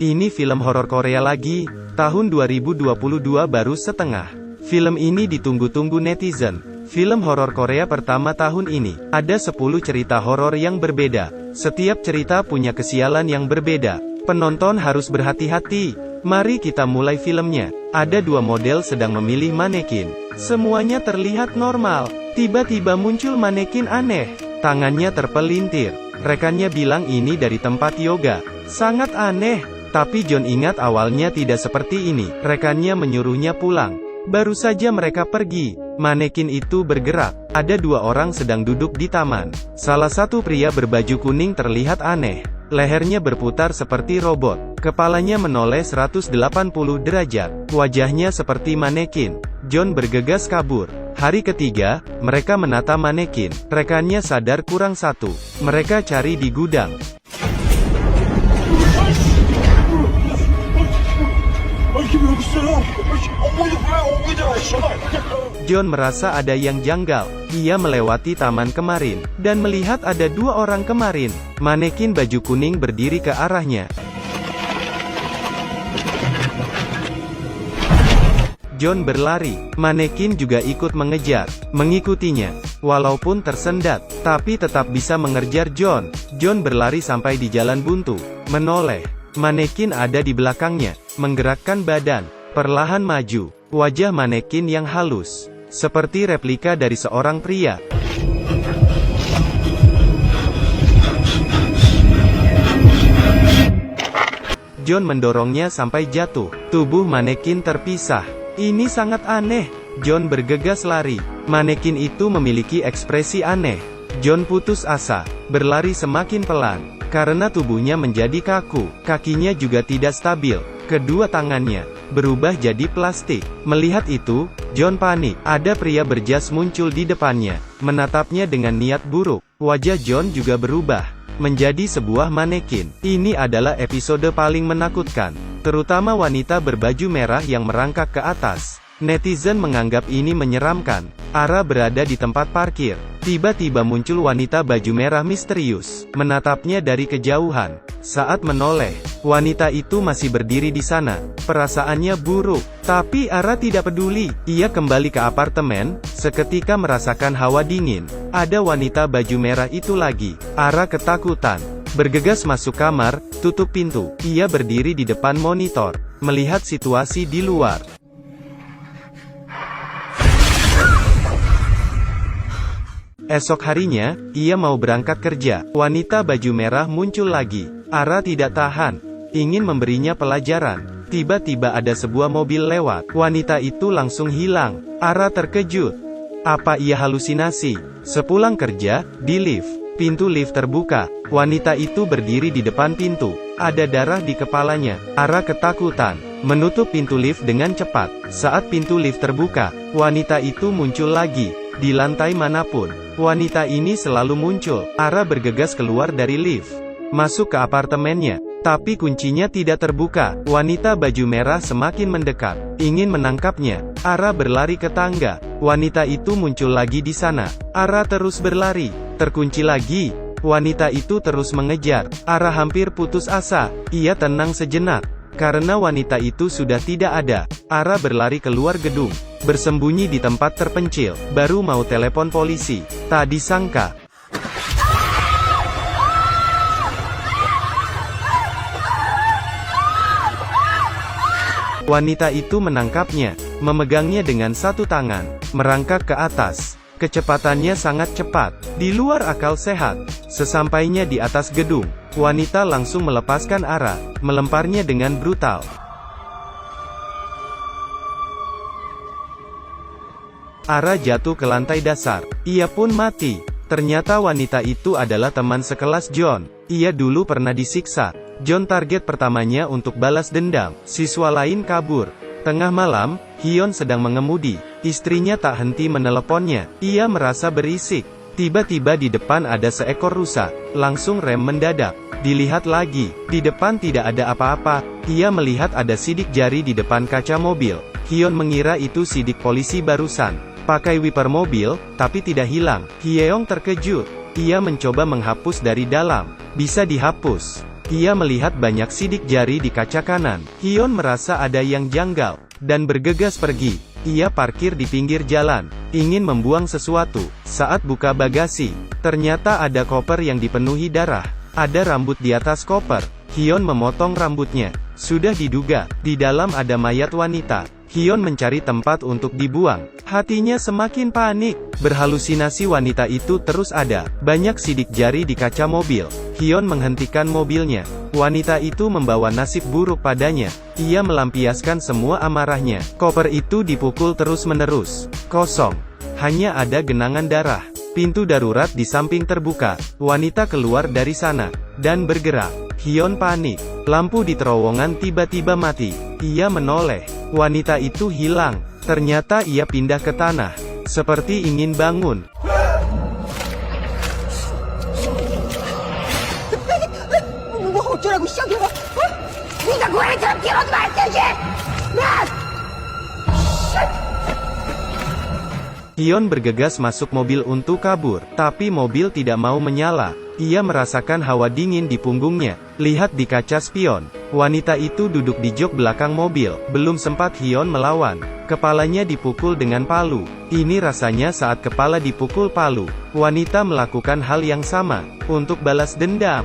Ini film horor Korea lagi, tahun 2022 baru setengah. Film ini ditunggu-tunggu netizen. Film horor Korea pertama tahun ini. Ada 10 cerita horor yang berbeda. Setiap cerita punya kesialan yang berbeda. Penonton harus berhati-hati. Mari kita mulai filmnya. Ada 2 model sedang memilih manekin. Semuanya terlihat normal. Tiba-tiba muncul manekin aneh. Tangannya terpelintir. Rekannya bilang ini dari tempat yoga. Sangat aneh. Tapi John ingat awalnya tidak seperti ini. Rekannya menyuruhnya pulang. Baru saja mereka pergi, manekin itu bergerak. Ada 2 orang sedang duduk di taman. Salah satu pria berbaju kuning terlihat aneh. Lehernya berputar seperti robot. Kepalanya menoleh 180 derajat. Wajahnya seperti manekin. John bergegas kabur. Hari ketiga, mereka menata manekin. Rekannya sadar kurang satu. Mereka cari di gudang. John merasa ada yang janggal. Ia melewati taman kemarin, dan melihat ada 2 orang kemarin. Manekin baju kuning berdiri ke arahnya. John berlari. Manekin juga ikut mengejar, mengikutinya. Walaupun tersendat, tapi tetap bisa mengejar John. John berlari sampai di jalan buntu, menoleh. Manekin ada di belakangnya, menggerakkan badan, perlahan maju. Wajah manekin yang halus, seperti replika dari seorang pria. John mendorongnya sampai jatuh. Tubuh manekin terpisah. Ini sangat aneh. John bergegas lari. Manekin itu memiliki ekspresi aneh. John putus asa, berlari semakin pelan. Karena tubuhnya menjadi kaku, kakinya juga tidak stabil. Kedua tangannya berubah jadi plastik. Melihat itu, John panik. Ada pria berjas muncul di depannya, menatapnya dengan niat buruk. Wajah John juga berubah menjadi sebuah manekin. Ini adalah episode paling menakutkan, terutama wanita berbaju merah yang merangkak ke atas. Netizen menganggap ini menyeramkan. Ara berada di tempat parkir. Tiba-tiba muncul wanita baju merah misterius, menatapnya dari kejauhan. Saat menoleh, wanita itu masih berdiri di sana. Perasaannya buruk, tapi Ara tidak peduli. Ia kembali ke apartemen, seketika merasakan hawa dingin. Ada wanita baju merah itu lagi. Ara ketakutan, bergegas masuk kamar, tutup pintu. Ia berdiri di depan monitor, melihat situasi di luar. Esok harinya, ia mau berangkat kerja. Wanita baju merah muncul lagi. Ara tidak tahan, ingin memberinya pelajaran. Tiba-tiba ada sebuah mobil lewat. Wanita itu langsung hilang. Ara terkejut. Apa ia halusinasi? Sepulang kerja, di lift, pintu lift terbuka. Wanita itu berdiri di depan pintu. Ada darah di kepalanya. Ara ketakutan, menutup pintu lift dengan cepat. Saat pintu lift terbuka, wanita itu muncul lagi. Di lantai manapun, wanita ini selalu muncul. Ara bergegas keluar dari lift, masuk ke apartemennya, tapi kuncinya tidak terbuka. Wanita baju merah semakin mendekat, ingin menangkapnya. Ara berlari ke tangga. Wanita itu muncul lagi di sana. Ara terus berlari, terkunci lagi. Wanita itu terus mengejar. Ara hampir putus asa. Ia tenang sejenak, karena wanita itu sudah tidak ada. Ara berlari keluar gedung, bersembunyi di tempat terpencil. Baru mau telepon polisi, tak disangka wanita itu menangkapnya, memegangnya dengan satu tangan, merangkak ke atas. Kecepatannya sangat cepat, di luar akal sehat. Sesampainya di atas gedung, wanita langsung melepaskan Ara, melemparnya dengan brutal. Ara jatuh ke lantai dasar. Ia pun mati. Ternyata wanita itu adalah teman sekelas John. Ia dulu pernah disiksa. John target pertamanya untuk balas dendam. Siswa lain kabur. Tengah malam, Hyun sedang mengemudi. Istrinya tak henti meneleponnya. Ia merasa berisik. Tiba-tiba di depan ada seekor rusa. Langsung rem mendadak. Dilihat lagi. Di depan tidak ada apa-apa. Ia melihat ada sidik jari di depan kaca mobil. Hyun mengira itu sidik polisi barusan. Pakai wiper mobil, tapi tidak hilang. Hyeong terkejut. Ia mencoba menghapus dari dalam. Bisa dihapus. Ia melihat banyak sidik jari di kaca kanan. Hyun merasa ada yang janggal, dan bergegas pergi. Ia parkir di pinggir jalan, ingin membuang sesuatu. Saat buka bagasi, ternyata ada koper yang dipenuhi darah. Ada rambut di atas koper. Hyun memotong rambutnya. Sudah diduga, di dalam ada mayat wanita. Hyun mencari tempat untuk dibuang. Hatinya semakin panik. Berhalusinasi wanita itu terus ada. Banyak sidik jari di kaca mobil. Hyun menghentikan mobilnya. Wanita itu membawa nasib buruk padanya. Ia melampiaskan semua amarahnya. Koper itu dipukul terus-menerus. Kosong. Hanya ada genangan darah. Pintu darurat di samping terbuka. Wanita keluar dari sana, dan bergerak. Hyun panik. Lampu di terowongan tiba-tiba mati. Ia menoleh. Wanita itu hilang. Ternyata ia pindah ke tanah. Seperti ingin bangun. Hyun bergegas masuk mobil untuk kabur, tapi mobil tidak mau menyala. Ia merasakan hawa dingin di punggungnya. Lihat di kaca spion. Wanita itu duduk di jok belakang mobil. Belum sempat Hyun melawan. Kepalanya dipukul dengan palu. Ini rasanya saat kepala dipukul palu. Wanita melakukan hal yang sama, untuk balas dendam.